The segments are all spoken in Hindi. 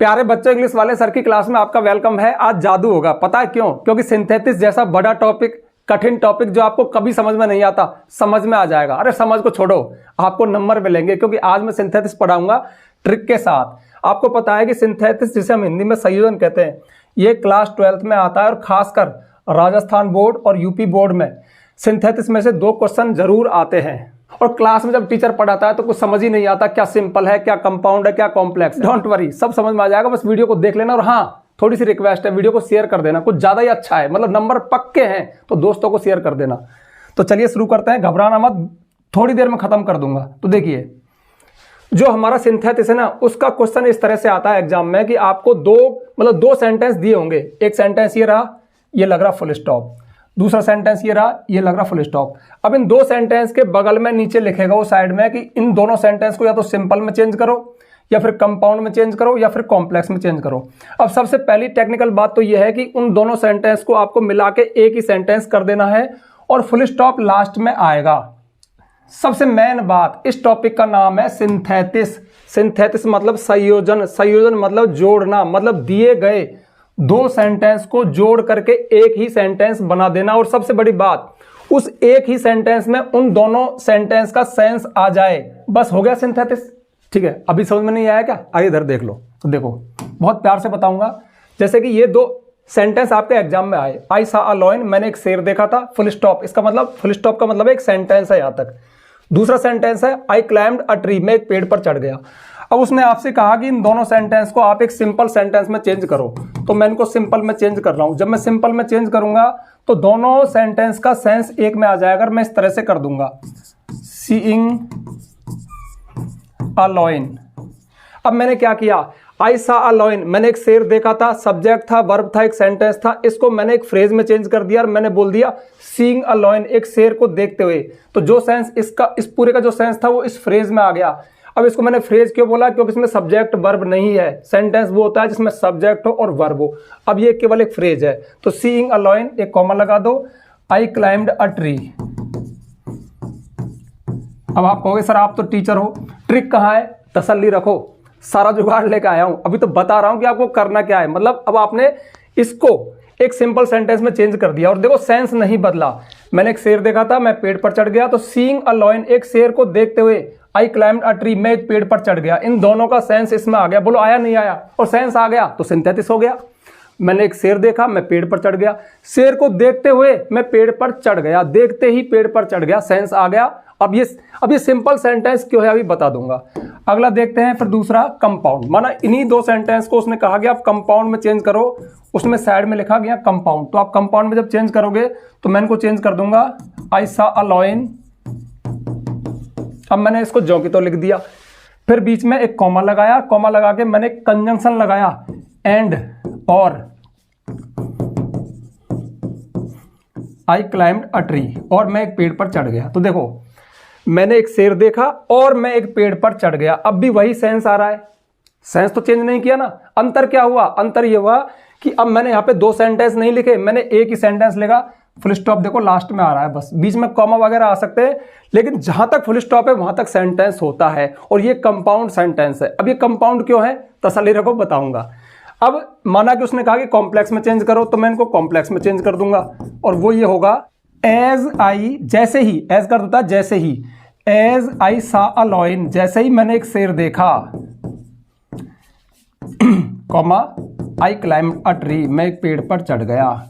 प्यारे बच्चों, इंग्लिश वाले सर की क्लास में आपका वेलकम है। आज जादू होगा, पता है क्यों? क्योंकि सिंथेसिस जैसा बड़ा टॉपिक, कठिन टॉपिक जो आपको कभी समझ में नहीं आता, समझ में आ जाएगा। अरे समझ को छोड़ो, आपको नंबर मिलेंगे क्योंकि आज मैं सिंथेसिस पढ़ाऊंगा ट्रिक के साथ। आपको पता है कि सिंथेसिस, जिसे हम हिंदी में संयोजन कहते हैं, ये क्लास 12th में आता है और खासकर राजस्थान बोर्ड और यूपी बोर्ड में सिंथेसिस में से 2 क्वेश्चन जरूर आते हैं। और क्लास में जब टीचर पढ़ाता है तो कुछ समझ ही नहीं आता, क्या सिंपल है, क्या कंपाउंड है, क्या कॉम्प्लेक्स। डोंट वरी, सब समझ में आ जाएगा। बस वीडियो को देख लेना। और हाँ, थोड़ी सी रिक्वेस्ट है, वीडियो को शेयर कर देना, कुछ ज्यादा ही अच्छा है, मतलब नंबर पक्के हैं तो दोस्तों को शेयर कर देना। तो चलिए शुरू करते हैं, घबराना मत, थोड़ी देर में खत्म कर दूंगा। तो देखिए, जो हमारा सिंथेसिस है ना, उसका क्वेश्चन इस तरह से आता है एग्जाम में कि आपको दो सेंटेंस दिए होंगे। एक सेंटेंस ये रहा, ये लग रहा फुल स्टॉप। दूसरा सेंटेंस ये रहा, ये लग रहा फुल स्टॉप। अब इन 2 सेंटेंस के बगल में नीचे लिखेगा वो साइड में कि इन दोनों सेंटेंस को या तो सिंपल में चेंज करो, या फिर कंपाउंड में चेंज करो, या फिर कॉम्प्लेक्स में चेंज करो। अब सबसे पहली टेक्निकल बात तो यह है कि उन दोनों सेंटेंस को आपको मिला के एक ही सेंटेंस कर देना है और फुल स्टॉप लास्ट में आएगा। सबसे मेन बात, इस टॉपिक का नाम है सिंथेसिस। सिंथेसिस मतलब संयोजन, संयोजन मतलब जोड़ना, मतलब दिए गए 2 सेंटेंस को जोड़ करके एक ही सेंटेंस बना देना। और सबसे बड़ी बात, उस एक ही सेंटेंस में उन दोनों सेंटेंस का सेंस आ जाए, बस हो गया सिंथेसिस। ठीक है, अभी समझ में नहीं आया क्या? आइए इधर देख लो। तो देखो, बहुत प्यार से बताऊंगा। जैसे कि ये 2 सेंटेंस आपके एग्जाम में आए। आई सा अ लॉयन, मैंने एक शेर देखा था, फुल स्टॉप। इसका मतलब, फुल स्टॉप का मतलब एक सेंटेंस है यहां तक। दूसरा सेंटेंस है आई क्लाइम्ड अ ट्री, मैं एक पेड़ पर चढ़ गया। अब उसने आपसे कहा कि इन दोनों सेंटेंस को आप एक सिंपल सेंटेंस में चेंज करो, तो मैं इनको सिंपल में चेंज कर रहा हूं। जब मैं सिंपल में चेंज करूंगा तो दोनों सेंटेंस का सेंस एक में आ जाएगा। मैं इस तरह से कर दूंगा, सीइंग अ लॉयन। अब मैंने क्या किया, आई सा अ लॉयन, मैंने एक शेर देखा था, सब्जेक्ट था, वर्ब था, एक सेंटेंस था, इसको मैंने एक फ्रेज में चेंज कर दिया और मैंने बोल दिया सीइंग अ लॉयन, एक शेर को देखते हुए। तो जो सेंस इसका, इस पूरे का जो सेंस था वो इस फ्रेज में आ गया। अब इसको मैंने फ्रेज क्यों बोला? क्योंकि इसमें सब्जेक्ट वर्ब नहीं है। सेंटेंस वो होता है जिसमें सब्जेक्ट हो और वर्ब हो। अब ये केवल एक फ्रेज है। तो सीइंग अ लॉयन, एक कॉमा लगा दो, आई क्लाइम्ड अ ट्री। अब आप कहोगे सर आप तो टीचर हो, ट्रिक कहाँ है? तसल्ली रखो, सारा जुगाड़ लेकर आया हूं। अभी तो बता रहा हूं कि आपको करना क्या है। मतलब अब आपने इसको एक सिंपल सेंटेंस में चेंज कर दिया और देखो सेंस नहीं बदला। मैंने एक शेर देखा था, मैं पेड़ पर चढ़ गया। तो सीइंग अ लॉयन, एक शेर को देखते हुए, आई क्लाइम्ड अ ट्री, मैं एक पेड़ पर चढ़ गया। इन दोनों का सेंस इसमें आ गया। बोलो आया नहीं आया? और सेंस आ गया तो सिंथेसिस हो गया। मैंने एक शेर देखा, मैं पेड़ पर चढ़ गया। शेर को देखते हुए मैं पेड़ पर चढ़ गया, देखते ही पेड़ पर चढ़ गया, सेंस आ गया। अब ये सिंपल सेंटेंस क्यों है अभी बता दूंगा। अगला देखते हैं फिर दूसरा, कंपाउंड। माना इन्हीं 2 सेंटेंस को उसने कहा कि आप कंपाउंड में चेंज करो, उसमें साइड में लिखा गया कंपाउंड। तो आप कंपाउंड में जब चेंज करोगे तो मैं इनको चेंज कर दूंगा, आई सा अ लॉयन। अब मैंने इसको ज्यों की तो लिख दिया। फिर बीच में एक कॉमा लगाया, कॉमा लगा के मैंने कंजंक्शन लगाया, एंड और आई क्लाइम्ड अ ट्री, और मैं एक पेड़ पर चढ़ गया। तो देखो, मैंने एक शेर देखा और मैं एक पेड़ पर चढ़ गया। अब भी वही सेंस आ रहा है, सेंस तो चेंज नहीं किया ना। अंतर क्या हुआ? अंतर ये हुआ कि अब मैंने यहाँ पे 2 सेंटेंस नहीं लिखे, मैंने एक ही सेंटेंस लिखा। फुल स्टॉप देखो लास्ट में आ रहा है, बस बीच में कॉमा वगैरह आ सकते हैं, लेकिन जहां तक फुल स्टॉप है वहां तक सेंटेंस होता है। और ये कंपाउंड सेंटेंस है। अब ये कंपाउंड क्यों है, तसल्ली रखो, बताऊंगा। अब माना कि उसने कहा कि कॉम्प्लेक्स में चेंज करो, तो मैं इनको कॉम्प्लेक्स में चेंज कर दूंगा। और वो ये होगा, एज आई, जैसे ही, एज कर देता जैसे ही, एज आई सा अ लॉयन, जैसे ही मैंने एक शेर देखा, comma I climbed a tree, मैं एक पेड़ पर चढ़ गया।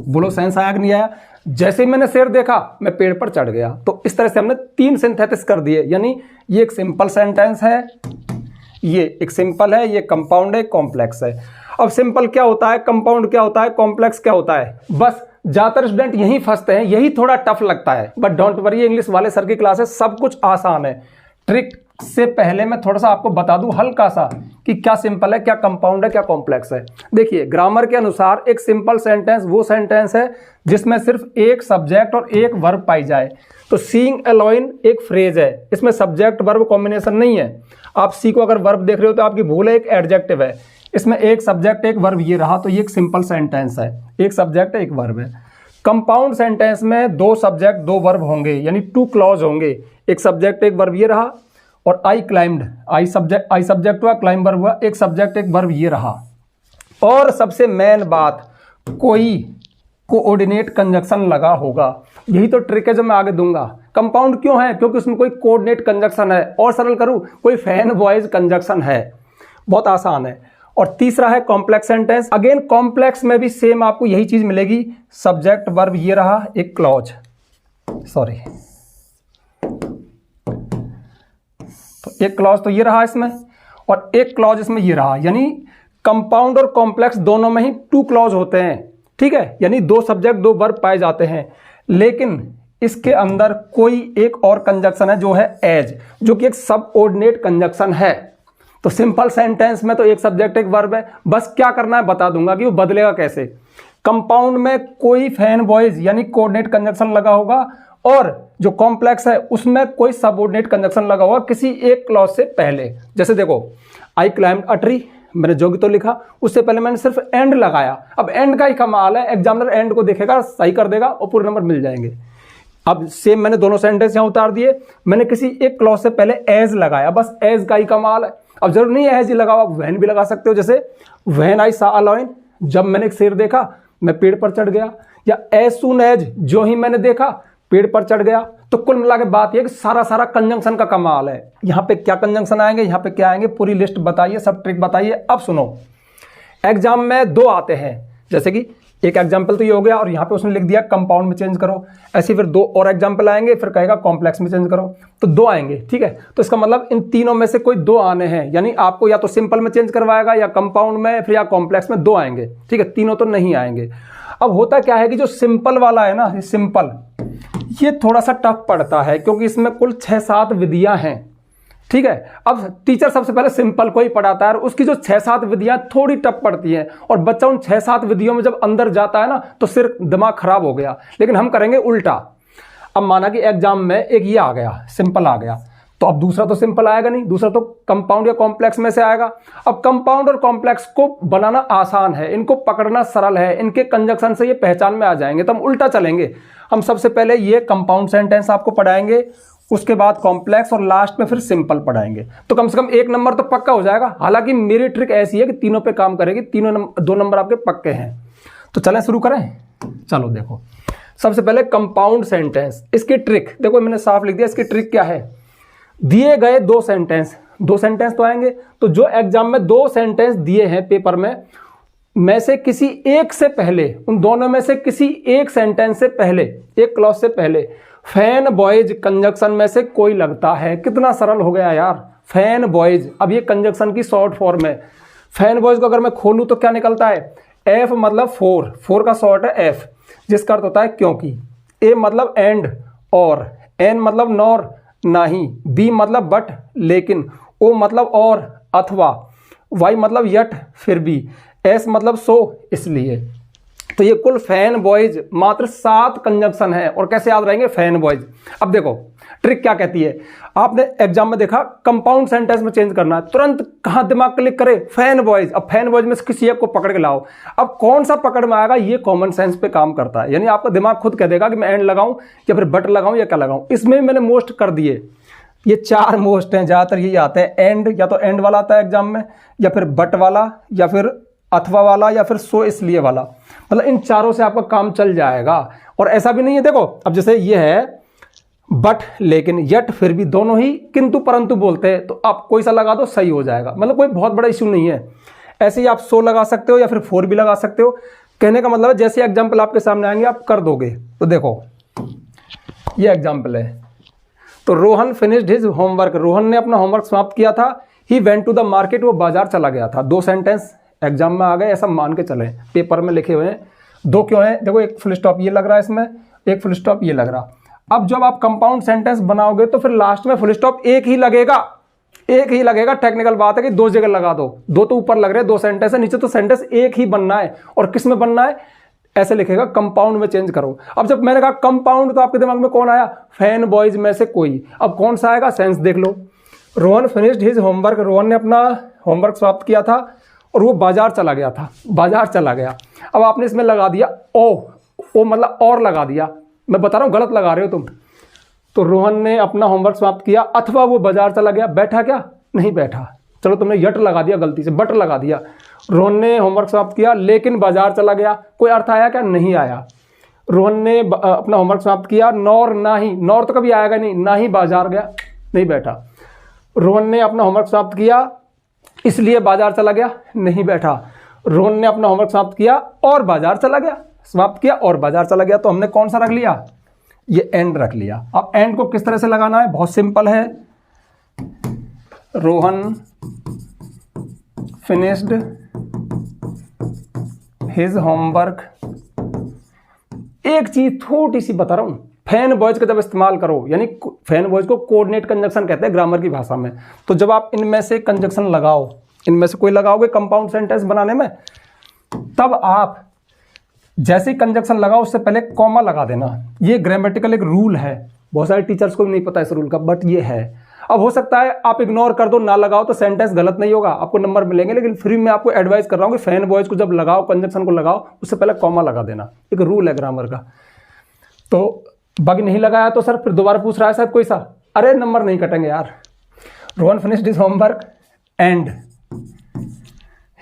बोलो सेंस आया कि नहीं आया? जैसे ही मैंने शेर देखा मैं पेड़ पर चढ़ गया। तो इस तरह से हमने 3 सिंथेसिस कर दिए। यानी ये एक सिंपल सेंटेंस है, ये एक सिंपल है, ये कंपाउंड है, कॉम्प्लेक्स है। अब सिंपल क्या होता है, कंपाउंड क्या होता है, कॉम्प्लेक्स क्या होता है? बस ज्यादातर स्टूडेंट यही फंसते हैं, यही थोड़ा टफ लगता है। बट डोंट वरी, इंग्लिश वाले सर की क्लासेस सब कुछ आसान है। ट्रिक से पहले मैं थोड़ा सा आपको बता दूं हल्का सा कि क्या सिंपल है, क्या कंपाउंड है, क्या कॉम्प्लेक्स है। देखिए, ग्रामर के अनुसार एक सिंपल सेंटेंस वो सेंटेंस है जिसमें सिर्फ एक सब्जेक्ट और एक वर्ब पाई जाए। तो सीइंग अ लॉयन एक फ्रेज है, इसमें सब्जेक्ट वर्ब कॉम्बिनेशन नहीं है। आप सी को अगर वर्ब देख रहे हो तो आपकी भूल है, एक एडजेक्टिव है। इसमें एक सब्जेक्ट एक वर्ब ये रहा, तो ये एक सिंपल सेंटेंस है, एक सब्जेक्ट एक वर्ब है। कंपाउंड सेंटेंस में 2 सब्जेक्ट 2 वर्ब होंगे, यानी 2 क्लॉज होंगे, एक सब्जेक्ट एक वर्ब ये रहा और आई क्लाइम्ड, आई सब्जेक्ट हुआ, क्लाइंब वर्ब हुआ, एक सब्जेक्ट एक वर्ब ये रहा। और सबसे मेन बात, कोई कोऑर्डिनेट कंजक्शन लगा होगा। यही तो ट्रिक है जो मैं आगे दूंगा। कंपाउंड क्यों है? क्योंकि उसमें कोई कोऑर्डिनेट कंजक्शन है। और सरल करूं, कोई फैन वॉइस कंजक्शन है। बहुत आसान है। और तीसरा है कॉम्प्लेक्स सेंटेंस। अगेन कॉम्प्लेक्स में भी सेम आपको यही चीज मिलेगी, सब्जेक्ट वर्ब ये रहा, एक क्लॉज, सॉरी तो एक क्लॉज तो ये रहा इसमें, और एक क्लॉज इसमें ये रहा। यानी कंपाउंड और कॉम्प्लेक्स दोनों में ही 2 क्लॉज होते हैं, ठीक है, यानी 2 सब्जेक्ट 2 वर्ब पाए जाते हैं। लेकिन इसके अंदर कोई एक और कंजक्शन है जो है एज, जो कि एक सबऑर्डिनेट कंजक्शन है। तो सिंपल सेंटेंस में तो एक सब्जेक्ट एक वर्ब है, बस क्या करना है बता दूंगा कि वो बदलेगा कैसे। कंपाउंड में कोई फैन वॉइस यानी कोऑर्डिनेट कंजक्शन लगा होगा, और जो कॉम्प्लेक्स है उसमें कोई सबऑर्डिनेट कंजक्शन लगा होगा किसी एक क्लॉज से पहले। जैसे देखो, आई क्लाइम्ड अ ट्री, मैंने जो भी तो लिखा, उससे पहले मैंने सिर्फ एंड लगाया। अब एंड का ही कमाल है, एग्जामिनर एंड को देखेगा, सही कर देगा और पूरे नंबर मिल जाएंगे। अब सेम मैंने दोनों सेंटेंस यहां उतार दिए, मैंने किसी एक क्लॉज से पहले एज लगाया, बस एज का ही कमाल है। अब जरूर नहीं है एज ही लगाओ, आप वैन भी लगा सकते हो। जैसे व्हेन आई सा अ लायन, जब मैंने एक शेर देखा मैं पेड़ पर चढ़ गया, या एज सून एज, जो ही मैंने देखा पेड़ पर चढ़ गया। तो कुल मिला के बात यह कि सारा कंजंक्शन का कमाल है। यहां पे क्या कंजंक्शन आएंगे, यहां पे क्या आएंगे, पूरी लिस्ट बताइए, सब ट्रिक बताइए। अब सुनो, एग्जाम में 2 आते हैं, जैसे कि एक एग्जाम्पल तो ये हो गया, और यहां पे उसने लिख दिया कंपाउंड में चेंज करो। ऐसे फिर 2 और एग्जाम्पल आएंगे, फिर कहेगा कॉम्प्लेक्स में चेंज करो, तो 2 आएंगे, ठीक है। तो इसका मतलब इन तीनों में से कोई 2 आने हैं, यानी आपको या तो सिंपल में चेंज करवाएगा, या कंपाउंड में, फिर या कॉम्प्लेक्स में 2 आएंगे, ठीक है, तीनों तो नहीं आएंगे। अब होता क्या है कि जो सिंपल वाला है ना, सिंपल, ये थोड़ा सा टफ पड़ता है, क्योंकि इसमें कुल 6-7 विधियां हैं, ठीक है। अब टीचर सबसे पहले सिंपल को ही पढ़ाता है, और उसकी जो 6-7 विधियां थोड़ी टफ पड़ती हैं, और बच्चा उन 6-7 विधियों में जब अंदर जाता है ना, तो सिर्फ दिमाग खराब हो गया। लेकिन हम करेंगे उल्टा। अब माना कि एग्जाम में एक ये आ गया, सिंपल आ गया, तो अब दूसरा तो सिंपल आएगा नहीं, दूसरा तो कंपाउंड या कॉम्प्लेक्स में से आएगा। अब कंपाउंड और कॉम्प्लेक्स को बनाना आसान है, इनको पकड़ना सरल है, इनके कंजक्शन से ये पहचान में आ जाएंगे। तो हम उल्टा चलेंगे, हम सबसे पहले ये कंपाउंड सेंटेंस आपको पढ़ाएंगे, उसके बाद कॉम्प्लेक्स, और लास्ट में फिर सिंपल पढ़ाएंगे। तो कम से कम 1 नंबर तो पक्का हो जाएगा। हालांकि मेरी ट्रिक ऐसी है कि तीनों पे काम करेगी, 2 नंबर आपके पक्के हैं। तो चलें शुरू करें। चलो देखो, सबसे पहले कंपाउंड सेंटेंस, इसकी ट्रिक देखो, मैंने साफ लिख दिया। इसकी ट्रिक क्या है, दिए गए 2 सेंटेंस तो आएंगे। तो जो एग्जाम में 2 सेंटेंस दिए हैं पेपर में से किसी एक से पहले, उन दोनों में से किसी एक सेंटेंस से पहले, एक क्लॉज से पहले फैन बॉयज कंजक्शन में से कोई लगता है। कितना सरल हो गया यार, फैन बॉयज। अब ये कंजक्शन की शॉर्ट फॉर्म है। फैन बॉयज को अगर मैं खोलूं तो क्या निकलता है, एफ मतलब 4 का शॉर्ट है एफ, जिसका अर्थ होता है क्योंकि, ए मतलब एंड और, एन मतलब नॉर नहीं, बी मतलब बट लेकिन, ओ मतलब और अथवा, वाई मतलब यट फिर भी, एस मतलब सो इसलिए। तो ये कुल फैन बॉयज मात्र 7 कंजक्शन है। और कैसे याद रहेंगे फैन बॉयज। अब देखो ट्रिक क्या कहती है, आपने एग्जाम में देखा कंपाउंड सेंटेंस में चेंज करना है, तुरंत कहां दिमाग क्लिक करे, फैन बॉयज। अब फैन बॉयज में से किसी एक को पकड़ के लाओ। अब कौन सा पकड़ में आएगा, ये कॉमन सेंस पे काम करता है, यानी आपका दिमाग खुद कह देगा कि मैं एंड लगाऊं या फिर बट लगाऊं या क्या लगाऊं। इसमें मैंने मोस्ट कर दिए, ये 4 मोस्ट हैं, ज्यादातर यही आते हैं। एंड, या तो एंड वाला आता है एग्जाम में, या फिर बट वाला, या फिर अथवा वाला, या फिर सो इसलिए वाला। मतलब इन चारों से आपका काम चल जाएगा। और ऐसा भी नहीं है, देखो अब जैसे ये है बट लेकिन यट फिर भी, दोनों ही किंतु परंतु बोलते हैं, तो आप कोई सा लगा दो सही हो जाएगा। मतलब कोई बहुत बड़ा इश्यू नहीं है। ऐसे ही आप सो लगा सकते हो या फिर 4 भी लगा सकते हो। कहने का मतलब है जैसे एग्जाम्पल आपके सामने आएंगे आप कर दोगे। तो देखो ये एग्जाम्पल है, तो Rohan finished his homework, Rohan ने अपना होमवर्क समाप्त किया था। He went to the market, वो बाजार चला गया था। 2 सेंटेंस एग्जाम में आ गए, ऐसा मान के चले, पेपर में लिखे हुए हैं। 2 क्यों है, देखो एक फुल स्टॉप ये लग रहा है इसमें, एक फुल स्टॉप ये लग रहा। अब जब आप कंपाउंड सेंटेंस बनाओगे तो फिर लास्ट में फुल स्टॉप एक ही लगेगा, एक ही लगेगा। टेक्निकल बात है कि 2 जगह लगा दो, 2 तो ऊपर लग रहे हैं, 2 सेंटेंस है, नीचे तो सेंटेंस एक ही बनना है। और किस में बनना है, ऐसे लिखेगा कंपाउंड में चेंज करो। अब जब मैंने कहा कंपाउंड तो आपके दिमाग में कौन आया, फैन बॉयज में से कोई। अब कौन सा आएगा, सेंस देख लो। Rohan finished his homework, Rohan ने अपना होमवर्क समाप्त किया था और वो बाजार चला गया था, बाजार चला गया। अब आपने इसमें लगा दिया ओ मतलब और लगा दिया। मैं बता रहा हूं गलत लगा रहे हो तुम। तो रोहन ने अपना होमवर्क समाप्त किया अथवा वो बाजार चला गया। बैठा क्या? नहीं बैठा। चलो तुमने यट लगा दिया, गलती से बट लगा दिया। रोहन ने होमवर्क समाप्त किया लेकिन बाजार चला गया। कोई अर्थ आया क्या? नहीं आया। रोहन ने अपना होमवर्क समाप्त किया नॉर ना ही, नॉर तो कभी आएगा नहीं, ना ही बाजार गया, नहीं बैठा। रोहन ने अपना होमवर्क समाप्त किया इसलिए बाजार चला गया, नहीं बैठा। रोहन ने अपना होमवर्क समाप्त किया और बाजार चला गया, समाप्त किया और बाजार चला गया। तो हमने कौन सा रख लिया? ये एंड रख लिया। अब एंड को किस तरह से लगाना है? बहुत सिंपल है। Rohan finished his homework. एक चीज छोटी सी बता रहा हूं, फैन बॉयज का जब इस्तेमाल करो, यानी फैन बॉयज को कोऑर्डिनेट कंजक्शन कहते हैं ग्रामर की भाषा में। तो जब आप इनमें से कंजक्शन लगाओ, इनमें से कोई लगाओगे कंपाउंड सेंटेंस बनाने में, तब आप जैसे ही कंजक्शन लगाओ उससे पहले कॉमा लगा देना। ये ग्रामेटिकल एक रूल है, बहुत सारे टीचर्स को भी नहीं पता इस रूल का, बट ये है। अब हो सकता है आप इग्नोर कर दो, ना लगाओ तो सेंटेंस गलत नहीं होगा, आपको नंबर मिलेंगे, लेकिन फ्री में आपको एडवाइस कर रहा हूँ कि फैन बॉयज को जब लगाओ, कंजक्शन को लगाओ, उससे पहले कॉमा लगा देना। एक रूल है ग्रामर का। तो बग नहीं लगाया तो सर फिर दोबारा पूछ रहा है शायद कोई सा, अरे नंबर नहीं कटेंगे यार। Rohan finished his homework and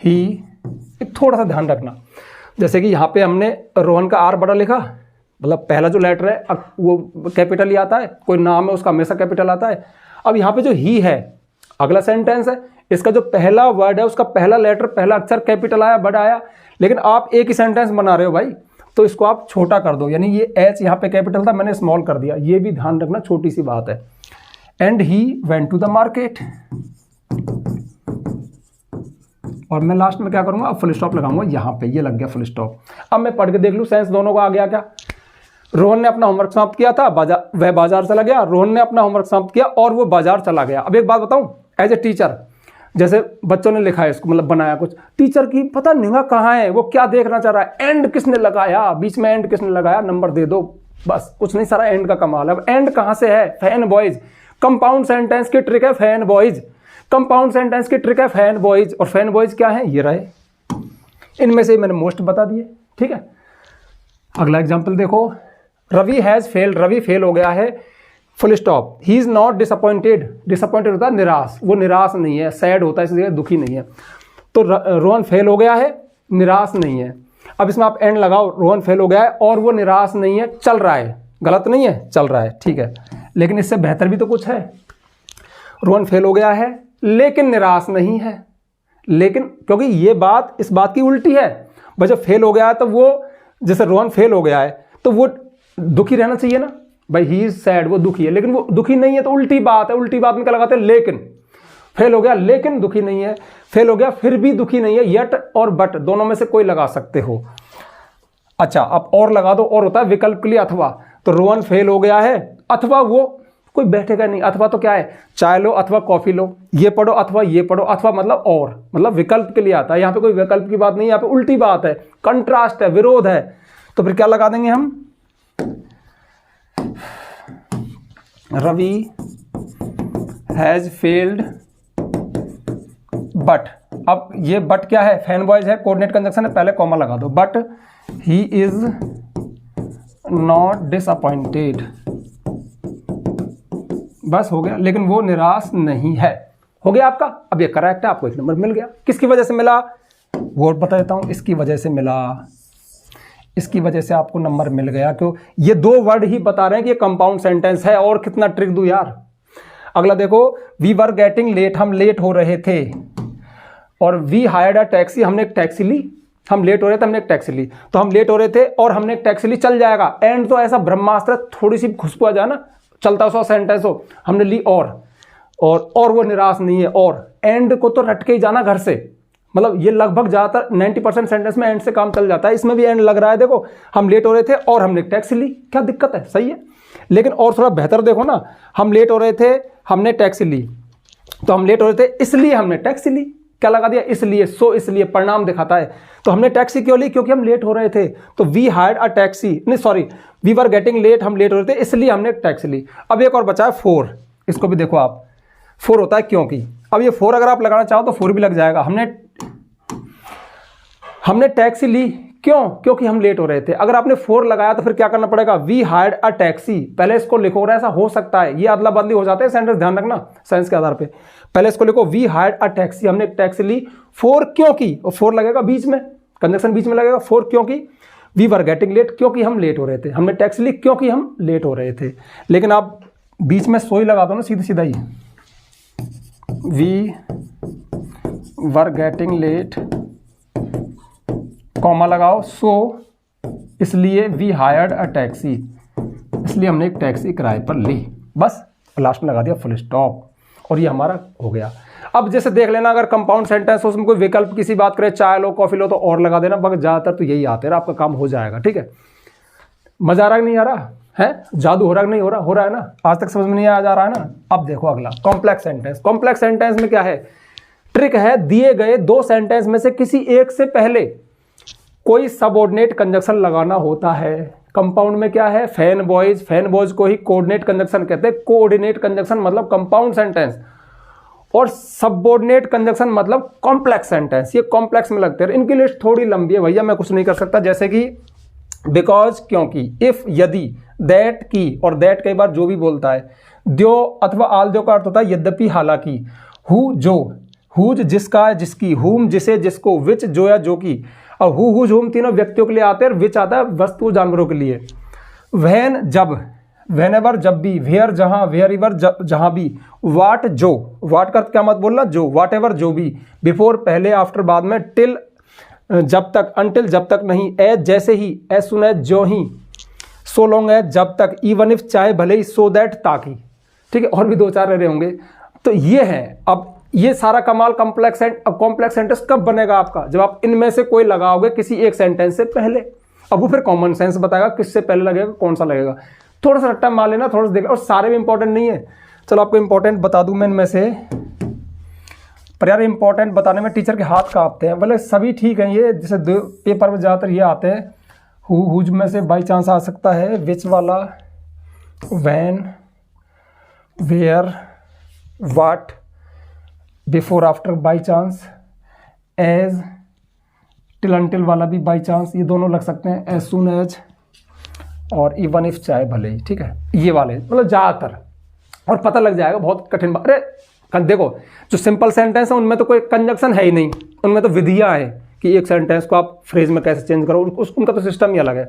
he, थोड़ा सा ध्यान रखना, जैसे कि यहाँ पे हमने रोहन का आर बड़ा लिखा, मतलब पहला जो लेटर है वो कैपिटल ही आता है, कोई नाम है उसका हमेशा कैपिटल आता है। अब यहाँ पे जो ही है, अगला सेंटेंस है, इसका जो पहला वर्ड है उसका पहला लेटर, पहला अक्षर कैपिटल आया, बड़ा आया, लेकिन आप एक ही सेंटेंस बना रहे हो भाई, तो इसको आप छोटा कर दो, यानी ये एच यहाँ पे कैपिटल था, मैंने स्मॉल कर दिया, ये भी ध्यान रखना, छोटी सी बात है। And he went to the market, और मैं लास्ट में क्या करूंगा, अब फुल स्टॉप लगाऊंगा यहाँ पे, ये लग गया फुल स्टॉप। अब मैं पढ़ के देख लूँ सेंस दोनों का आ गया क्या। रोहन ने अपना होमवर्क समाप्त किया था, वह बाजार चला गया। रोहन ने अपना होमवर्क समाप्त किया और वो बाजार चला गया। अब एक बात बताऊं, एज ए टीचर, जैसे बच्चों ने लिखा है इसको, मतलब बनाया कुछ, टीचर की पता नहीं कहाँ है, वो क्या देखना चाह रहा है, एंड किसने लगाया, बीच में एंड किसने लगाया, नंबर दे दो, बस कुछ नहीं, सारा एंड का कमाल है। अब एंड कहाँ से है? फैन बॉयज, कंपाउंड सेंटेंस की ट्रिक है फैन बॉयज, कंपाउंड सेंटेंस की ट्रिक है फैन बॉयज। और फैन बॉयज क्या है? ये रहे, इनमें से मैंने मोस्ट बता दिए, ठीक है। अगला एग्जांपल देखो, Ravi has failed, Ravi fail हो गया है, full stop. He is not disappointed, disappointed होता है निराश, वो निराश नहीं है, सैड होता है, इसलिए दुखी नहीं है। तो रोहन फेल हो गया है, निराश नहीं है। अब इसमें आप एंड लगाओ, रोहन फेल हो गया है और वो निराश नहीं है, चल रहा है, गलत नहीं है, चल रहा है, ठीक है। लेकिन इससे बेहतर भी तो कुछ है, रोहन फेल हो गया है लेकिन निराश नहीं है। लेकिन क्योंकि ये बात इस बात की उल्टी है, भाई जब फेल हो गया है तो वो, जैसे रोहन फेल हो गया है तो वो दुखी रहना चाहिए ना, भाई ही इज सैड, वो दुखी है, लेकिन वो दुखी नहीं है, तो उल्टी बात है। उल्टी बात में क्या लगाते हैं? लेकिन। फेल हो गया लेकिन दुखी नहीं है, फेल हो गया फिर भी दुखी नहीं है, यट और बट दोनों में से कोई लगा सकते हो। अच्छा, अब और लगा दो, और होता है विकल्प के लिए अथवा। तो रोहन फेल हो गया है अथवा वो, कोई बैठेगा नहीं, अथवा तो क्या है, चाय लो अथवा कॉफी लो, ये पढ़ो अथवा ये पढ़ो, अथवा मतलब और, मतलब विकल्प के लिए आता है। यहाँ पे कोई विकल्प की बात नहीं, यहाँ पे उल्टी बात है, कंट्रास्ट है, विरोध है। तो फिर क्या लगा देंगे हम? रवि हैज फेल्ड बट, अब ये बट क्या है? फैन बॉयज है, कोऑर्डिनेट कंजक्शन है, पहले कॉमा लगा दो। But he is not disappointed, बस हो गया, लेकिन वो निराश नहीं है। हो गया आपका। अब ये करेक्ट है, आपको एक नंबर मिल गया। किसकी वजह से मिला? वो बता देता हूं, इसकी वजह से मिला, इसकी वजह से आपको नंबर मिल गया। क्यों? ये दो वर्ड ही बता रहे हैं कि ये कंपाउंड सेंटेंस है, और कितना ट्रिक दूं यार। अगला देखो, वी वर गेटिंग लेट, हम लेट हो रहे थे, और वी हायर्ड अ टैक्सी, हमने एक टैक्सी ली, हम लेट हो रहे थे, हमने एक टैक्सी ली, तो हम लेट हो रहे थे और हमने एक टैक्सी ली, चल जाएगा। एंड तो ऐसा ब्रह्मास्त्र, थोड़ी सी खुशबू आ जाए ना, चलता सो सेंटेंस हो, हमने ली और वो निराश नहीं है, और एंड को तो रट के ही जाना घर से, मतलब ये लगभग ज्यादातर 90% सेंटेंस में एंड से काम चल जाता है। इसमें भी एंड लग रहा है, देखो हम लेट हो रहे थे और हमने एक टैक्सी ली, क्या दिक्कत है? सही है। लेकिन और थोड़ा बेहतर देखो ना, हम लेट हो रहे थे, हमने टैक्सी ली, तो हम लेट हो रहे थे इसलिए हमने टैक्सी ली, क्या लगा दिया? इसलिए, सो इसलिए, परिणाम दिखाता है। तो हमने टैक्सी क्यों ली? क्योंकि हम लेट हो रहे थे, तो वी हायर्ड अ टैक्सी, नहीं sorry, we were getting late, हम लेट हो रहे थे इसलिए हमने एक टैक्सी ली। अब एक और बचा है 4, इसको भी देखो आप, 4 होता है क्योंकि। अब ये 4 अगर आप लगाना चाहो तो 4 भी लग जाएगा। हमने टैक्सी ली क्यों? क्योंकि हम लेट हो रहे थे। अगर आपने फोर लगाया तो फिर क्या करना पड़ेगा? We hired a taxi. पहले इसको लिखो, और ऐसा हो सकता है ये अदला बदली हो जाते हैं सेंटेंस, ध्यान रखना साइंस के आधार पे। पहले इसको लिखो, वी हायर्ड अ टैक्सी, हमने एक टैक्सी ली। फोर क्योंकि, और फोर लगेगा बीच में, कंजक्शन बीच में लगेगा। फोर क्योंकि वी वर गेटिंग लेट, क्योंकि हम लेट हो रहे थे। हमने टैक्सी ली क्योंकि हम लेट हो रहे थे। लेकिन आप बीच में सो ही लगा दो ना, सीधा सीधा ही, we were getting late, comma लगाओ, सो इसलिए वी हायर्ड अ टैक्सी, इसलिए हमने एक टैक्सी किराए पर ली। बस लास्ट में लगा दिया फुल स्टॉप, और ये हमारा हो गया। अब जैसे देख लेना, अगर कंपाउंड सेंटेंस हो, उसमें कोई विकल्प किसी बात करे, चाय लो कॉफी लो, तो और लगा देना, मगर ज्यादातर तो यही आते हैं, आपका काम हो जाएगा। ठीक है, मजा आ रहा है नहीं आ रहा है? जादू हो रहा है नहीं हो रहा? हो रहा है ना? आज तक समझ में नहीं आ जा रहा है ना? अब देखो अगला, कॉम्प्लेक्स सेंटेंस। कॉम्प्लेक्स सेंटेंस में क्या है? ट्रिक है, दिए गए दो सेंटेंस में से किसी एक से पहले कोई सबऑर्डिनेट कंजक्शन लगाना होता है। कंपाउंड में क्या है? फैन बॉयज, फैन बॉयज को ही कोऑर्डिनेट कंजक्शन कहते हैं। कोऑर्डिनेट कंजक्शन मतलब कंपाउंड सेंटेंस, और सबऑर्डिनेट कंजक्शन मतलब कॉम्प्लेक्स सेंटेंस। ये कॉम्प्लेक्स में लगते हैं। इनकी लिस्ट थोड़ी लंबी है भैया, मैं कुछ नहीं कर सकता। जैसे कि बिकॉज, क्योंकि, इफ, यदि, दैट, की, और दैट कई बार जो भी बोलता है। द्यो अथवा आल द्यो का अर्थ होता है यद्यपि, हालांकि। हु, जो, हुज जिसका जिसकी, हुम जिसे जिसको, विच जो या जो की। और हु, हुज, हुम तीनों व्यक्तियों के लिए आते हैं, विच आता है वस्तु जानवरों के लिए। वैन जब, वेनेवर जब भी, वेयर जहां, वेयर एवर जहां भी। वाट जो, वाट का क्या मत बोलना, जो, वाट एवर जो भी। बिफोर पहले, आफ्टर बाद में, टिल जब तक, अनटिल जब तक नहीं, एज जैसे ही, एज सुन एज जो ही, सो लॉन्ग एज जब तक, इवन इफ चाहे भले ही, सो दैट ताकि। ठीक है, और भी दो चार रहे होंगे। तो ये है। अब ये सारा कमाल कॉम्प्लेक्स अब कॉम्प्लेक्स सेंटेंस कब बनेगा आपका? जब आप इनमें से कोई लगाओगे किसी एक सेंटेंस से पहले। अब वो फिर कॉमन सेंस बताएगा किससे पहले लगेगा, कौन सा लगेगा। थोड़ा सा रट्टा मार लेना, थोड़ा सा देख, और सारे भी इंपॉर्टेंट नहीं है। चलो आपको इंपॉर्टेंट बता दूं मैं इनमें से, पर यार इंपॉर्टेंट बताने में टीचर के हाथ कांपते हैं। बोले सभी ठीक है, ये जैसे दो पेपर में ज़्यादातर ये आते हैं। हुज में से बाई चांस आ सकता है, विच वाला, when, where, what, before after by chance, as, till until वाला भी बाई चांस, ये दोनों लग सकते हैं, एज सुन एज, और इवन इफ चाहे भले ही। ठीक है, ये वाले मतलब ज़्यादातर, और पता लग जाएगा। बहुत कठिन अरे देखो, जो सिंपल सेंटेंस है उनमें तो कोई कंजक्शन है ही नहीं, उनमें तो विधियां हैं कि एक सेंटेंस को आप फ्रेज में कैसे चेंज करो, उनका तो सिस्टम ही अलग है।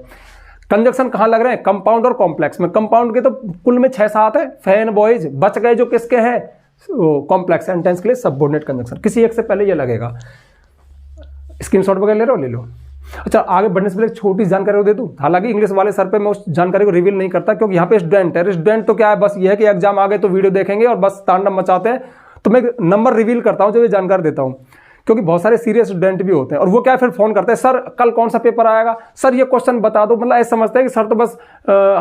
कंजक्शन कहाँ लग रहे हैं? कंपाउंड और कॉम्प्लेक्स में। कंपाउंड के तो कुल में 6-7 है। फैन बॉयज बच गए जो किसके हैं? कॉम्प्लेक्स सेंटेंस के लिए सबऑर्डिनेट कंजक्शन, किसी एक से पहले ये लगेगा। स्क्रीनशॉट वगैरह ले रहे हो, ले लो। अच्छा, आगे बढ़ने से पहले छोटी जानकारी दे दूं। हालांकि इंग्लिश वाले सर पे मैं उस जानकारी को रिवील नहीं करता, क्योंकि यहाँ पे स्टूडेंट है। स्टूडेंट तो क्या है, बस ये है कि एग्जाम आ गए तो वीडियो देखेंगे और बस तांडव मचाते हैं। तो मैं नंबर रिवील करता हूँ जब ये जानकारी देता हूँ, क्योंकि बहुत सारे सीरियस स्टूडेंट भी होते हैं, और वो क्या फिर फोन करते हैं, सर कल कौन सा पेपर आएगा, सर ये क्वेश्चन बता दो। मतलब ऐसे समझते हैं कि सर तो बस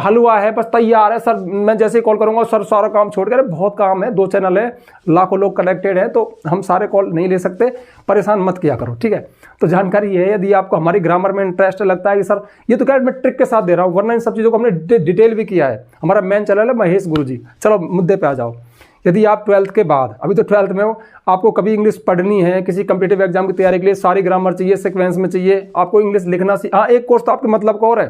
हलवा है, बस तैयार है सर, मैं जैसे ही कॉल करूंगा सर सारा काम छोड़ कर। बहुत काम है, 2 चैनल है, लाखों लोग कनेक्टेड है, तो हम सारे कॉल नहीं ले सकते। परेशान मत किया करो, ठीक है। तो जानकारी ये है, यदि आपको हमारी ग्रामर में इंटरेस्ट लगता है कि सर ये तो क्या मैं ट्रिक के साथ दे रहा हूँ, वरना इन सब चीज़ों को हमने डिटेल भी किया है। हमारा मेन चैनल है महेश गुरुजी। चलो मुद्दे पे आ जाओ। यदि आप 12th के बाद, अभी तो 12th में हो, आपको कभी इंग्लिश पढ़नी है, किसी कम्पिटिटिव एग्जाम की तैयारी के लिए सारी ग्रामर चाहिए, सीक्वेंस में चाहिए, आपको इंग्लिश लिखना हाँ, एक कोर्स तो आपके मतलब का और है,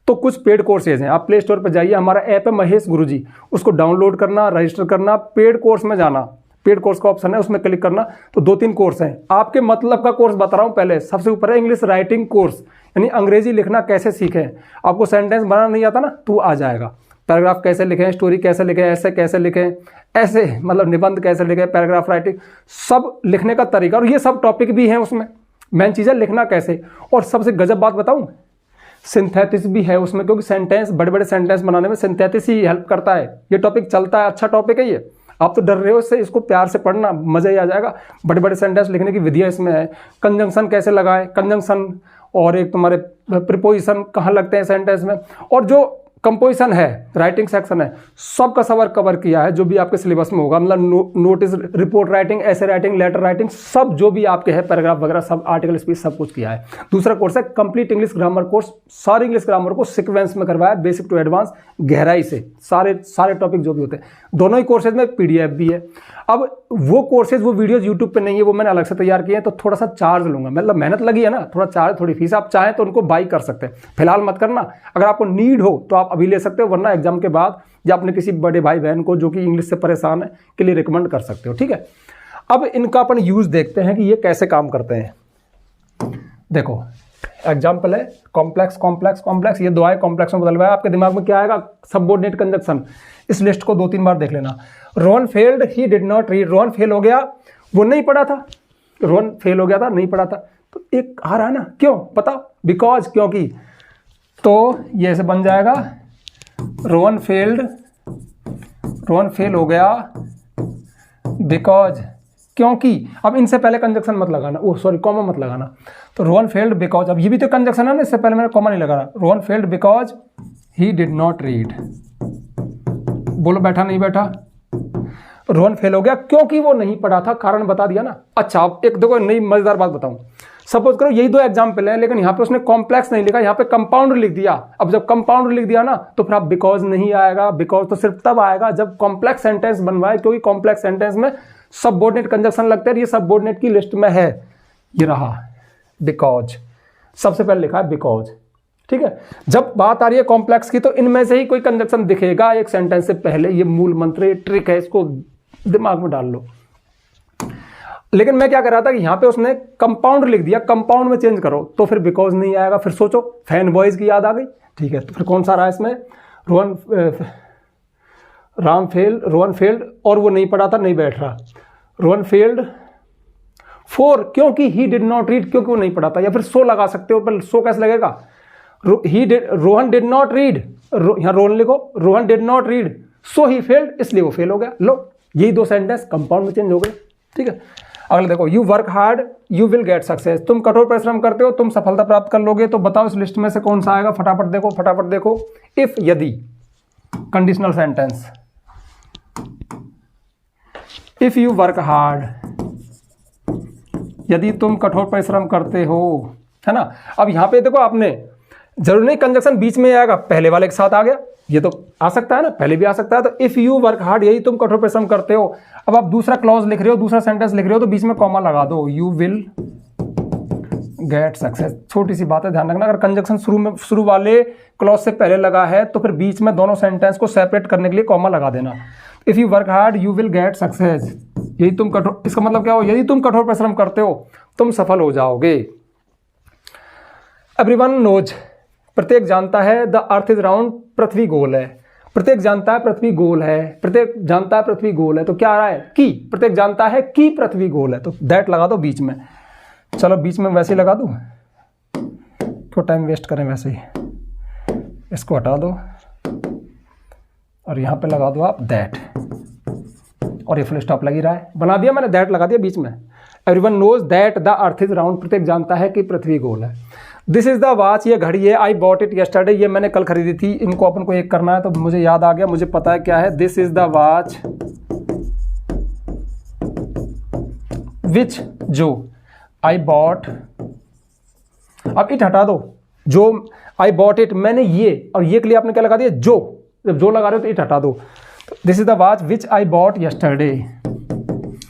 तो कुछ पेड कोर्सेज हैं। आप प्ले स्टोर पर जाइए, हमारा ऐप है महेश गुरुजी, उसको डाउनलोड करना, रजिस्टर करना, पेड कोर्स में जाना, पेड कोर्स का ऑप्शन है, उसमें क्लिक करना, तो 2-3 कोर्स हैं। आपके मतलब का कोर्स बता रहा हूँ। पहले सबसे ऊपर है इंग्लिश राइटिंग कोर्स, यानी अंग्रेजी लिखना कैसे सीखें। आपको सेंटेंस बनाना नहीं आता ना, तो आ जाएगा। पैराग्राफ कैसे लिखें, स्टोरी कैसे लिखें, ऐसे कैसे लिखें, ऐसे मतलब निबंध कैसे लिखें, पैराग्राफ राइटिंग, सब लिखने का तरीका, और ये सब टॉपिक भी हैं उसमें। मेन चीज़ है लिखना कैसे। और सबसे गजब बात बताऊं, सिंथेसिस भी है उसमें, क्योंकि सेंटेंस, बड़े बड़े सेंटेंस बनाने में सिंथेसिस ही हेल्प करता है। ये टॉपिक चलता है, अच्छा टॉपिक है ये। आप तो डर रहे हो इससे, इसको प्यार से पढ़ना, मजा ही आ जाएगा। बड़े बड़े सेंटेंस लिखने की विधियाँ इसमें है। कंजंक्शन कैसे लगाएं, कंजंक्शन, और एक तुम्हारे प्रीपोजिशन कहाँ लगते हैं सेंटेंस में, और जो कंपोजिशन है, राइटिंग सेक्शन है, सब का सवाल कवर किया है जो भी आपके सिलेबस में होगा, मतलब नोटिस, रिपोर्ट राइटिंग, ऐसे राइटिंग, लेटर राइटिंग, सब जो भी आपके है, पैराग्राफ वगैरह सब, आर्टिकल स्पीच, सब कुछ किया है। दूसरा कोर्स है कंप्लीट इंग्लिश ग्रामर कोर्स, सारे इंग्लिश ग्रामर को सीक्वेंस में करवाया, बेसिक टू एडवांस, गहराई से सारे टॉपिक जो भी होते हैं। दोनों ही कोर्सेज में पीडीएफ भी है। अब वो कोर्सेज, वो वीडियोज यूट्यूब पे नहीं है, वो मैंने अलग से तैयार किए हैं, तो थोड़ा सा चार्ज लूंगा, मतलब मेहनत लगी है ना, थोड़ा चार्ज, थोड़ी फीस, आप चाहें तो उनको बाई कर सकते हैं, फिलहाल मत करना। अगर आपको नीड हो तो आप अभी ले सकते हो, वरना एग्जाम के बाद या अपने किसी बड़े भाई बहन को जो कि इंग्लिश से परेशान है के लिए रिकमेंड कर सकते हो, ठीक है। अब इनका अपन यूज देखते हैं कि ये कैसे काम करते हैं। देखो एग्जाम्पल है कॉम्प्लेक्स कॉम्प्लेक्स कॉम्प्लेक्स, ये दो आए, कॉम्प्लेक्स में बदलवाया, आपके दिमाग में क्या आएगा, सबऑर्डिनेट कंजक्शन। इस लिस्ट को 2-3 बार देख लेना। Rohan failed, he did not read, Rohan fail हो गया, वो नहीं पढ़ा था, रोहन फेल हो गया था, नहीं पढ़ा था, तो एक आ रहा है ना, क्यों पता, बिकॉज, क्योंकि, तो ये ऐसे बन जाएगा रोहन फेल हो गया बिकॉज, क्योंकि। अब इनसे पहले कंजक्शन मत लगाना, ओ सॉरी कॉमा मत लगाना, तो रोहन फेल्ड बिकॉज, अब ये भी तो कंजक्शन है ना, इससे पहले मैंने कॉमा नहीं लगा रहा, Rohan failed because he did not read. बोलो बैठा नहीं बैठा, रोहन फेल हो गया क्योंकि वो नहीं पढ़ा था, कारण बता दिया ना। अच्छा अब एक देखो नई मजेदार बात बताऊं, सपोज करो यही 2 एग्जाम्पल हैं, लेकिन यहाँ पे उसने कॉम्प्लेक्स नहीं लिखा, यहाँ पे कंपाउंड लिख दिया। अब जब कंपाउंड लिख दिया ना, तो फिर आप बिकॉज नहीं आएगा, बिकॉज तो सिर्फ तब आएगा जब कॉम्प्लेक्स सेंटेंस बनवाए, क्योंकि कॉम्प्लेक्स सेंटेंस में सबऑर्डिनेट कंजक्शन लगता है, ये सबऑर्डिनेट की लिस्ट में है, ये रहा बिकॉज, सबसे पहले लिखा है बिकॉज, ठीक है। जब बात आ रही है कॉम्प्लेक्स की, तो इनमें से ही कोई कंजक्शन दिखेगा एक सेंटेंस से पहले, ये मूल मंत्र, ये ट्रिक है, इसको दिमाग में डाल लो। लेकिन मैं क्या कर रहा था कि यहां पे उसने कंपाउंड लिख दिया, कंपाउंड में चेंज करो तो फिर बिकॉज नहीं आएगा। फिर सोचो फैन बॉयज की याद आ गई, ठीक है, तो फिर कौन सा रहा इसमें, रोहन फेल्ड, और वो नहीं पढ़ा था, नहीं बैठ रहा, रोहन फेल्ड फॉर, क्योंकि ही डिड नॉट रीड, क्योंकि वो नहीं पढ़ा था। या फिर सो लगा सकते हो, पर सो कैसे लगेगा, रोहन डिड नॉट रीड, यहां रोहन लिखो, Rohan did not read so he failed, इसलिए वो फेल हो गया। लो यही 2 सेंटेंस कंपाउंड में चेंज हो गए, ठीक है। अगला देखो, you work hard you will get success, तुम कठोर परिश्रम करते हो तुम सफलता प्राप्त कर लोगे। तो बताओ इस लिस्ट में से कौन सा आएगा, फटाफट देखो। इफ, यदि, conditional sentence, if you work hard, यदि तुम कठोर परिश्रम करते हो, है ना। अब यहां पे देखो, आपने जरूर नहीं कंजक्शन बीच में आएगा, पहले वाले के साथ आ गया, ये तो आ सकता है ना, पहले भी आ सकता है। तो इफ यू वर्क हार्ड, यही तुम कठोर परिश्रम करते हो। अब आप दूसरा क्लॉज लिख रहे हो, दूसरा सेंटेंस लिख रहे हो, तो बीच में कॉमा लगा दो, यू विल गेट सक्सेस। छोटी सी बात है, ध्यान रखना, अगर कंजक्शन शुरू वाले क्लॉज से पहले लगा है तो फिर बीच में दोनों सेंटेंस को सेपरेट करने के लिए कॉमा लगा देना। If you work hard you will get success, यही तुम कठोर, इसका मतलब क्या हो, यदि तुम कठोर परिश्रम करते हो तुम सफल हो जाओगे। एवरीवन नोज, प्रत्येक जानता है, द अर्थ इज राउंड, पृथ्वी गोल है। प्रत्येक जानता है पृथ्वी गोल है, प्रत्येक जानता है पृथ्वी गोल है, तो क्या आ रहा है, कि प्रत्येक जानता है कि पृथ्वी गोल है, तो दैट लगा दो बीच में। चलो बीच में वैसे ही लगा दूं, क्यों टाइम वेस्ट करें, वैसे ही इसको हटा दो और यहां पे लगा दो आप दैट, और ये फुल स्टॉप लग ही रहा है, बना दिया मैंने, दैट लगा दिया बीच में। Everyone knows that the earth is round, प्रत्येक जानता है कि पृथ्वी गोल है। दिस इज द वॉच, ये घड़ी है, आई बॉट इट यस्टरडे, ये मैंने कल खरीदी थी। इनको अपन को एक करना है, तो मुझे याद आ गया, मुझे पता है क्या है। This is the watch which, जो, आई बॉट, अब इट हटा दो, जो, आई बॉट इट, मैंने ये, और ये के लिए आपने क्या लगा दिया, जो, जब जो लगा रहे हो तो इट हटा दो। This is the watch which I bought yesterday.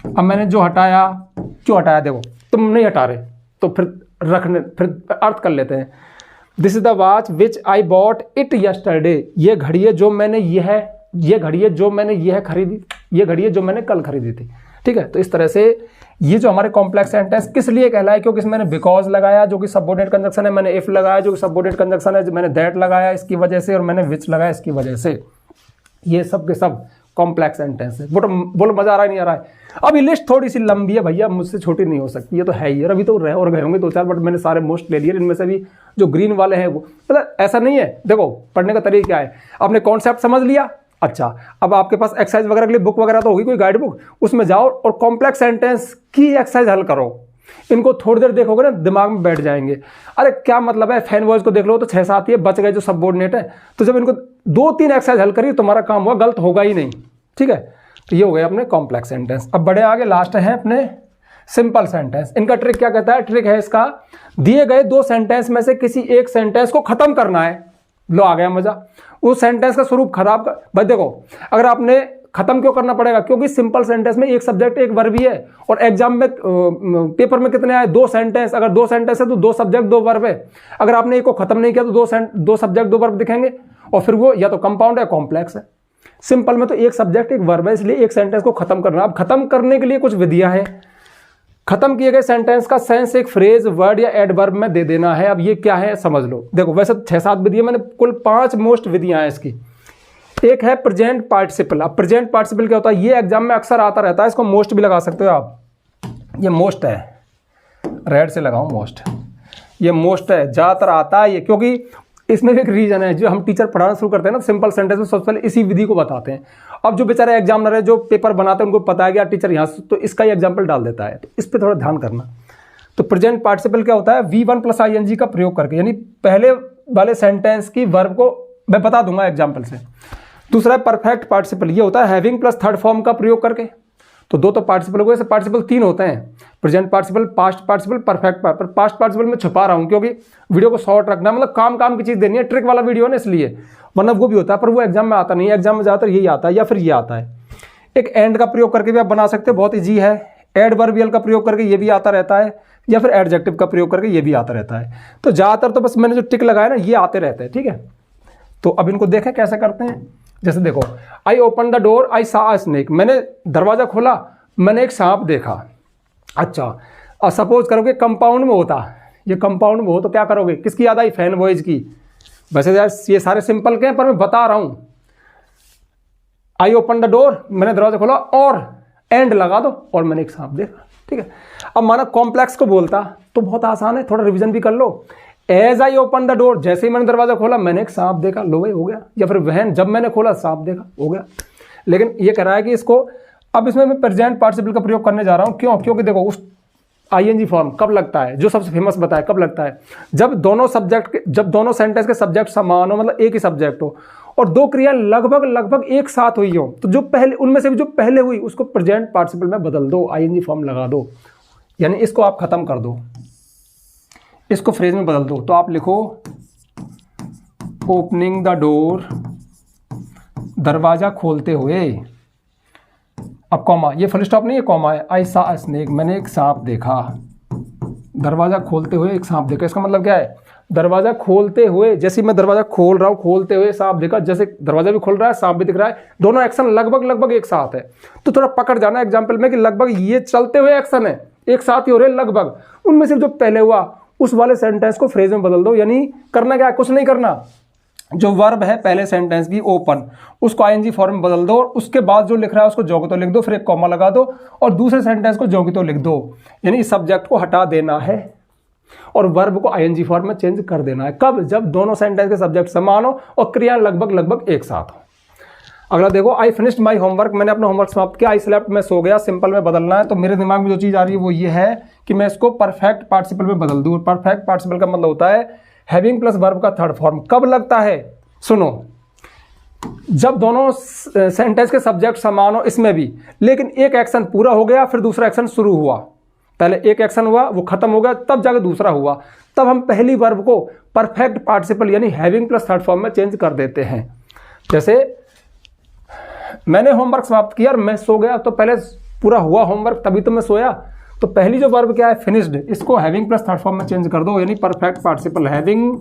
अब मैंने जो हटाया, क्यों हटाया, देखो तुम नहीं हटा रहे, तो फिर रखने, फिर अर्थ कर लेते हैं। This is the watch which I bought it yesterday, ये घड़ी है जो मैंने ये घड़ी है जो मैंने यह खरीदी, ये घड़ी है जो मैंने कल खरीदी थी, ठीक है। तो इस तरह से ये जो हमारे कॉम्प्लेक्स सेंटेंस किस लिए कहलाए, क्योंकि इसमें मैंने बिकॉज लगाया जो कि सबऑर्डिनेट कंजक्शन है, मैंने इफ लगाया जो कि सबऑर्डिनेट कंजक्शन है, मैंने दैट लगाया इसकी वजह से, और मैंने विच लगाया इसकी वजह से। ये सब के सब कॉम्प्लेक्स सेंटेंस है। बोलो मजा आ रहा है नहीं आ रहा है। अब ये लिस्ट थोड़ी सी लंबी है भैया, मुझसे छोटी नहीं हो सकती, ये तो है ही। और अभी तो रह और गए होंगे 2-4, बट मैंने सारे मोस्ट ले लिए। इनमें से भी जो ग्रीन वाले हैं वो, मतलब ऐसा नहीं है, देखो पढ़ने का तरीका क्या है, आपने कॉन्सेप्ट समझ लिया, अच्छा अब आपके पास एक्सरसाइज वगैरह के लिए बुक वगैरह तो होगी, कोई गाइड बुक, उसमें जाओ और कॉम्प्लेक्स सेंटेंस की एक्सरसाइज हल करो। इनको थोड़ी देर देखोगे ना, दिमाग में बैठ जाएंगे। अरे क्या मतलब है, फैन वॉइस को देख लो तो 6-7 ये बच गए जो सबऑर्डिनेट है। तो जब इनको 2-3 एक्सरसाइज हल करिए, तुम्हारा काम हुआ, गलत होगा ही नहीं। ठीक है, तो ये हो गया अपने कॉम्प्लेक्स सेंटेंस। अब बड़े आगे लास्ट है अपने सिंपल सेंटेंस। इनका ट्रिक क्या कहता है? ट्रिक है इसका, दिए गए 2 सेंटेंस में से किसी एक सेंटेंस को खत्म करना है। लो आ गया मजा। उस सेंटेंस का स्वरूप खराब कर, भाई देखो अगर आपने खत्म क्यों करना पड़ेगा? क्योंकि सिंपल सेंटेंस में एक सब्जेक्ट एक वर्ब ही है, और एग्जाम में पेपर में कितने आए? 2 सेंटेंस। अगर 2 सेंटेंस है तो 2 सब्जेक्ट 2 वर्ब है। अगर आपने एक को खत्म नहीं किया तो 2 सब्जेक्ट 2 वर्ब दिखेंगे, और फिर वो या तो कंपाउंड है कॉम्प्लेक्स है। सिंपल में तो एक सब्जेक्ट एक वर्ब है, इसलिए एक सेंटेंस को खत्म करना। अब खत्म करने के लिए कुछ विधियां हैं। खत्म किए गए सेंटेंस का सेंस एक फ्रेज, वर्ड या एडवर्ब में दे देना है। अब ये क्या है समझ लो। देखो वैसे 6-7 विधियां, मैंने कुल 5 मोस्ट विधियां हैं इसकी। एक है प्रेजेंट पार्टिसिपल। अब प्रेजेंट पार्टिसिपल क्या होता है? ये एग्जाम में अक्सर आता रहता है, इसको मोस्ट भी लगा सकते हो आप। ये मोस्ट है, रेड से लगाओ मोस्ट। ये मोस्ट है, ज्यादातर आता है ये, क्योंकि इसमें भी एक रीजन है। जो हम टीचर पढ़ाना शुरू करते हैं ना सिंपल सेंटेंस में, सबसे पहले इसी विधि को बताते हैं। अब जो बेचारे एग्जामिनर है, जो पेपर बनाते हैं, उनको पता है कि यार टीचर यहाँ से तो इसका ही एग्जाम्पल डाल देता है, तो इस पर थोड़ा ध्यान करना। तो प्रेजेंट पार्टिसिपल क्या होता है? V1 + ing का प्रयोग करके, यानी पहले वाले सेंटेंस की वर्ब को मैं बता दूंगा एग्जाम्पल से। दूसरा है परफेक्ट पार्टिसिपल, ये होता है हैविंग प्लस थर्ड फॉर्म का प्रयोग करके। तो 2 तो पार्टिसिपल हो गए, पार्टिसिपल 3 होते हैं, present participle, past participle, perfect participle. Past participle में छुपा रहा हूं क्योंकि वीडियो को शॉर्ट रखना, मतलब काम की चीज देनी है, ट्रिक वाला वीडियो है ना, इसलिए। वरना वो भी होता है पर वो एग्जाम में आता नहीं है। एग्जाम में ज्यादातर यही आता है या फिर ये आता है। एक एंड का प्रयोग करके भी आप बना सकते हो, बहुत ईजी है। एडवर्बियल का प्रयोग करके ये भी आता रहता है, या फिर एडजेक्टिव का प्रयोग करके ये भी आता रहता है। तो ज्यादातर तो बस मैंने जो टिक लगाया ना, ये आते रहते हैं। ठीक है, तो अब इनको देखें कैसे करते हैं। जैसे देखो, आई ओपन द डोर, आई सा अ स्नेक। मैंने दरवाजा खोला, मैंने एक सांप देखा। अच्छा, और सपोज करोगे कंपाउंड में होता, ये कंपाउंड में हो तो क्या करोगे? किसकी याद आई? फैन बॉयज की। वैसे यार ये सारे सिंपल के हैं, पर मैं बता रहा हूं। आई ओपन द डोर, मैंने दरवाजा खोला, और एंड लगा दो, और मैंने एक सांप देखा। ठीक है, अब माना कॉम्प्लेक्स को बोलता तो बहुत आसान है, थोड़ा रिवीजन भी कर लो। As I open the door, जैसे ही मैंने दरवाजा खोला मैंने एक सांप देखा, लो भाई हो गया। या फिर वहन, जब मैंने खोला सांप देखा, हो गया। लेकिन ये कह रहा है कि इसको, अब इसमें मैं प्रेजेंट पार्टिसिपल का प्रयोग करने जा रहा हूं। क्यों? क्योंकि देखो उस आईएनजी फॉर्म कब लगता है, जो सबसे फेमस बताया कब लगता है? जब दोनों सेंटेंस के सब्जेक्ट समान हो, मतलब एक ही सब्जेक्ट हो, और 2 क्रिया लगभग एक साथ हुई हो, तो जो पहले उनमें से भी जो पहले हुई उसको प्रेजेंट पार्टिसिपल में बदल दो, आईएनजी फॉर्म लगा दो, यानी इसको आप खत्म कर दो, इसको फ्रेज में बदल दो। तो आप लिखो ओपनिंग द डोर, दरवाजा खोलते हुए, अब कॉमा, ये फुल स्टॉप नहीं है, कॉमा है। आई सा अ स्नेक, मैंने एक सांप देखा। दरवाजा खोलते हुए एक सांप देखा, इसका मतलब क्या है? दरवाजा खोलते हुए, जैसे मैं दरवाजा खोल रहा हूं, खोलते हुए सांप देखा। जैसे दरवाजा भी खोल रहा है, सांप भी दिख रहा है, दोनों एक्शन लगभग एक साथ है। तो थोड़ा पकड़ जाना एग्जाम्पल में कि लगभग ये चलते हुए एक्शन है, एक साथ ही हो रहे लगभग। उनमें से जो पहले हुआ उस वाले सेंटेंस को फ्रेज में बदल दो। यानी करना क्या है? कुछ नहीं करना। जो वर्ब है पहले सेंटेंस की ओपन, उसको आईएनजी फॉर्म में बदल दो, और उसके बाद जो लिख रहा है उसको जो की तो लिख दो, फिर एक कॉमा लगा दो, और दूसरे सेंटेंस को जो की तो लिख दो। यानी इस सब्जेक्ट को हटा देना है और वर्ब को आईएनजी फॉर्म में चेंज कर देना है। कब? जब दोनों सेंटेंस के सब्जेक्ट समान हो और क्रिया लगभग एक साथ हो। अगला देखो, आई फिनिश्ड माई होमवर्क, मैंने अपना होमवर्क समाप्त किया। आई स्लेप्ट, मैं सो गया। सिंपल में बदलना है, तो मेरे दिमाग में जो चीज आ रही है वो ये है कि मैं इसको परफेक्ट पार्टिसिपल में बदल दूं। परफेक्ट पार्टिसिपल का मतलब होता है हैविंग प्लस वर्ब का थर्ड फॉर्म। कब लगता है? सुनो, जब दोनों सेंटेंस के सब्जेक्ट समान हो, इसमें भी, लेकिन एक एक्शन पूरा हो गया फिर दूसरा एक्शन शुरू हुआ। पहले एक एक्शन हुआ, वो खत्म हो गया, तब जाके दूसरा हुआ, तब हम पहली वर्ब को परफेक्ट पार्टिसिपल यानी हैविंग प्लस थर्ड फॉर्म में चेंज कर देते हैं। जैसे मैंने होमवर्क समाप्त किया और मैं सो गया, तो पहले पूरा हुआ होमवर्क तभी तो मैं सोया। तो पहली जो वर्ब क्या है? फिनिश्ड, इसको हैविंग प्लस थर्ड फॉर्म में चेंज कर दो, यानी perfect participle having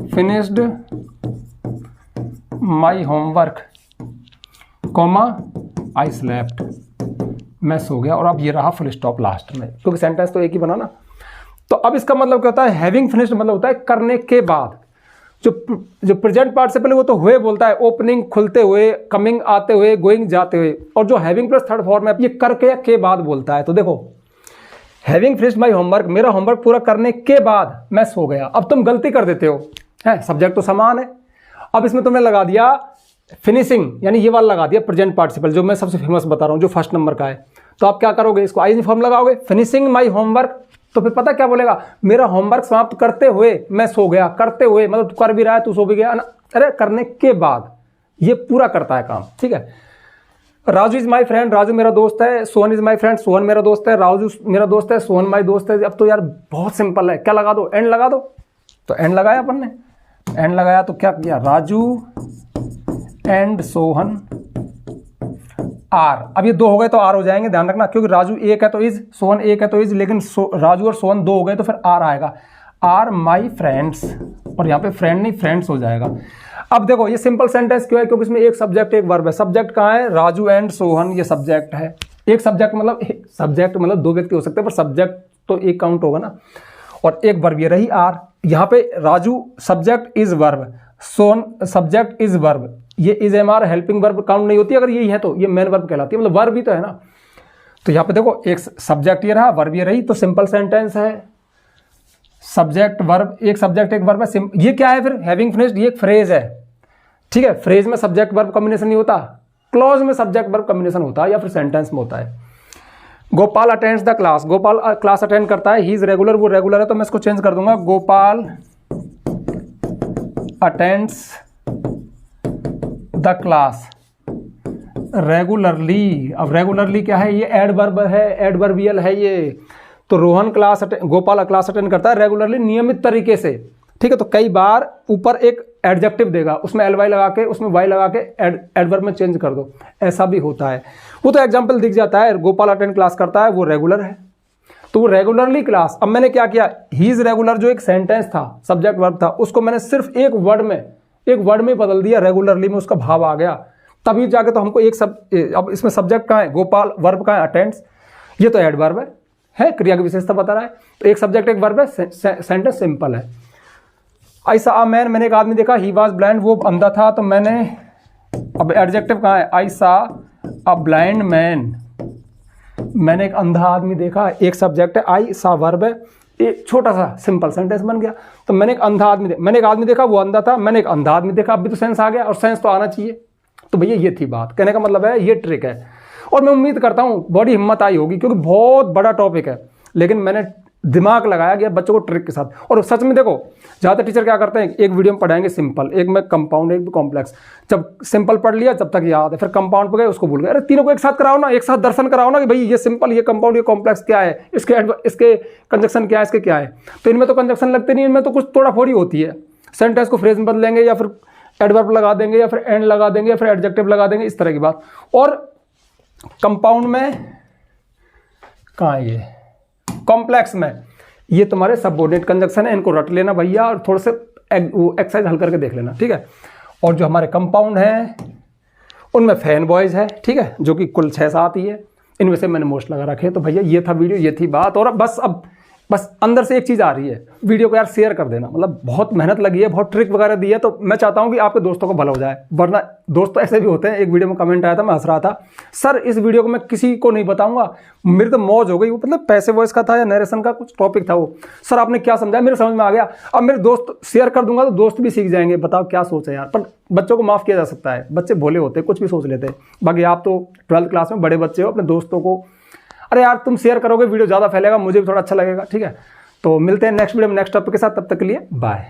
finished my homework, comma I slept, मैं सो गया। और अब ये रहा फुल स्टॉप लास्ट में, क्योंकि सेंटेंस तो एक ही बना ना। तो अब इसका मतलब क्या होता है? हैविंग फिनिश्ड मतलब होता है करने के बाद। जो प्रेजेंट पार्टिसिपल है वो तो हुए बोलता है, ओपनिंग खुलते हुए, कमिंग आते हुए, गोइंग जाते हुए, और जो हैविंग प्लस थर्ड फॉर्म है ये करके के बाद बोलता है। तो देखो, हैविंग फिनिश्ड माई होमवर्क, मेरा होमवर्क पूरा करने के बाद मैं सो गया। अब तुम गलती कर देते हो, है सब्जेक्ट तो समान है। अब इसमें तुमने लगा दिया फिनिशिंग, यानी ये वाला लगा दिया प्रेजेंट पार्टिसिपल, जो मैं सबसे फेमस बता रहा हूं, जो फर्स्ट नंबर का है। तो आप क्या करोगे? इसको आईएनजी फॉर्म लगाओगे, फिनिशिंग माई होमवर्क, तो फिर पता क्या बोलेगा, मेरा होमवर्क समाप्त करते हुए मैं सो गया। करते हुए मतलब तू कर भी रहा है, तू सो भी गया ना, अरे करने के बाद ये पूरा करता है काम, ठीक है। Raju is my friend, Raju मेरा दोस्त है। Sohan is my friend, Sohan मेरा दोस्त है। राजू मेरा दोस्त है, सोहन माई दोस्त है। अब तो यार बहुत सिंपल है, क्या लगा दो, एंड लगा दो। तो एंड लगाया अपन ने, एंड लगाया तो क्या किया, राजू एंड सोहन आर। अब ये दो हो गए तो आर हो जाएंगे, ध्यान रखना, क्योंकि राजू एक है तो इज, सोहन एक है तो इज, लेकिन राजू और सोहन दो हो गए तो फिर आर आएगा, आर माई फ्रेंड्स। और यहाँ पे फ्रेंड नहीं फ्रेंड्स हो जाएगा। अब देखो ये सिंपल सेंटेंस क्यों है, क्योंकि इसमें एक सब्जेक्ट एक वर्ब है। सब्जेक्ट कहाँ है, राजू एंड सोहन, ये सब्जेक्ट है। एक सब्जेक्ट मतलब दो व्यक्ति हो सकते हैं, पर सब्जेक्ट तो एक काउंट होगा ना। और एक वर्ब ये रही आर। यहाँ पे Raju subject is verb, Sohan subject is verb, ये is am are helping verb count नहीं होती, अगर यही है तो ये मेन वर्ब कहलाती है, मतलब वर्ब ही तो है ना। तो यहाँ पे देखो एक सब्जेक्ट ये रहा, वर्ब ये रही, तो सिंपल सेंटेंस है, सब्जेक्ट वर्ब, एक सब्जेक्ट एक वर्ब है। ये क्या है फिर, हैविंग फिनिश्ड, ये एक फ्रेज है, ठीक है। फ्रेज में सब्जेक्ट वर्ब कॉम्बिनेशन नहीं होता, क्लॉज में सब्जेक्ट वर्ब कॉम्बिनेशन होता है, या फिर सेंटेंस में होता है। Gopal attends the class, Gopal class attend करता है। ही इज रेगुलर, वो रेगुलर है, तो मैं इसको चेंज कर दूंगा, Gopal attends the class regularly. अब रेगुलरली क्या है, ये एडवर्ब है, एडवर्बियल है ये। तो रोहन गोपाल क्लास अटेंड करता है रेगुलरली, नियमित तरीके से, ठीक है। तो कई बार ऊपर एक एडजेक्टिव देगा, उसमें एल वाई लगा के, उसमें वाई लगा के एडवर्ब में चेंज कर दो, ऐसा भी होता है। वो तो एग्जांपल दिख जाता है, गोपाल अटेंड क्लास करता है, वो रेगुलर है, तो वो रेगुलरली क्लास। अब मैंने क्या किया, ही इज रेगुलर जो एक सेंटेंस था, सब्जेक्ट वर्ब था, उसको मैंने सिर्फ एक वर्ड में बदल दिया, रेगुलरली में उसका भाव आ गया, तभी जाके तो हमको अब इसमें सब्जेक्ट कहाँ है, गोपाल, वर्ब कहाँ है, अटेंड्स, ये तो एडवर्ब है, क्रिया की विशेषता बता रहा है। तो एक सब्जेक्ट एक वर्ब है, सेंटेंस सिंपल है। आई सा अ मैन, मैंने एक आदमी देखा, ही वाज ब्लाइंड, वो अंधा था, तो मैंने, अब एडजेक्टिव कहाँ है, आई सा अ ब्लाइंड मैन, मैंने एक अंधा आदमी देखा, एक सब्जेक्ट है, आई सा वर्ब है, एक छोटा सा सिंपल सेंटेंस बन गया। तो मैंने एक आदमी देखा, वो अंधा था, मैंने एक अंधा आदमी देखा, अब भी तो सेंस आ गया, और सेंस तो आना चाहिए। तो भैया ये थी बात, कहने का मतलब है ये ट्रिक है, और मैं उम्मीद करता हूँ बड़ी हिम्मत आई होगी, क्योंकि बहुत बड़ा टॉपिक है, लेकिन मैंने दिमाग लगाया गया बच्चों को ट्रिक के साथ। और सच में देखो, ज़्यादातर टीचर क्या करते हैं, एक वीडियो में पढ़ाएंगे सिंपल, एक में कंपाउंड, एक में कॉम्प्लेक्स। जब सिंपल पढ़ लिया जब तक याद है, फिर कंपाउंड पे गए उसको भूल गए। अरे तीनों को एक साथ कराओ ना, एक साथ दर्शन कराओ ना, कि भाई ये सिंपल, ये कंपाउंड, ये कॉम्प्लेक्स क्या है, इसके कंजक्शन क्या है, इसके क्या है। तो इनमें तो कंजक्शन लगते नहीं, इनमें तो कुछ थोड़ा थोड़ी होती है, सेंटेंस को फ्रेज में बदलेंगे, या फिर एडवर्ब लगा देंगे, या फिर एंड लगा देंगे, या फिर एडजेक्टिव लगा देंगे, इस तरह की बात। और कंपाउंड में कहाँ है, ये कॉम्प्लेक्स में ये तुम्हारे सबऑर्डिनेट कंजक्शन है, इनको रट लेना भैया, और थोड़े से एक्सरसाइज हल करके देख लेना, ठीक है। और जो हमारे कंपाउंड है उनमें फैन बॉयज है, ठीक है, जो कि कुल 6-7 ही है, इनमें से मैंने मोस्ट लगा रखे। तो भैया ये था वीडियो, ये थी बात। और अब बस अंदर से एक चीज़ आ रही है, वीडियो को यार शेयर कर देना, मतलब बहुत मेहनत लगी है, बहुत ट्रिक वगैरह दी है, तो मैं चाहता हूँ कि आपके दोस्तों को भला हो जाए। वरना दोस्त तो ऐसे भी होते हैं, एक वीडियो में कमेंट आया था, मैं हंस रहा था, सर इस वीडियो को मैं किसी को नहीं बताऊंगा, मेरी तो मौज हो गई। वो मतलब पैसे वॉइस का था या नरेशन का कुछ टॉपिक था, वो सर आपने क्या समझाया, मेरे समझ में आ गया, अब मेरे दोस्त शेयर कर दूंगा तो दोस्त भी सीख जाएंगे। बताओ क्या सोच है यार, पर बच्चों को माफ़ किया जा सकता है, बच्चे भोले होते हैं, कुछ भी सोच लेते हैं। बाकी आप तो 12th क्लास में बड़े बच्चे हो, अपने दोस्तों को, अरे यार तुम शेयर करोगे वीडियो ज़्यादा फैलेगा, मुझे भी थोड़ा अच्छा लगेगा, ठीक है। तो मिलते हैं नेक्स्ट वीडियो में नेक्स्ट टॉपिक के साथ, तब तक के लिए बाय।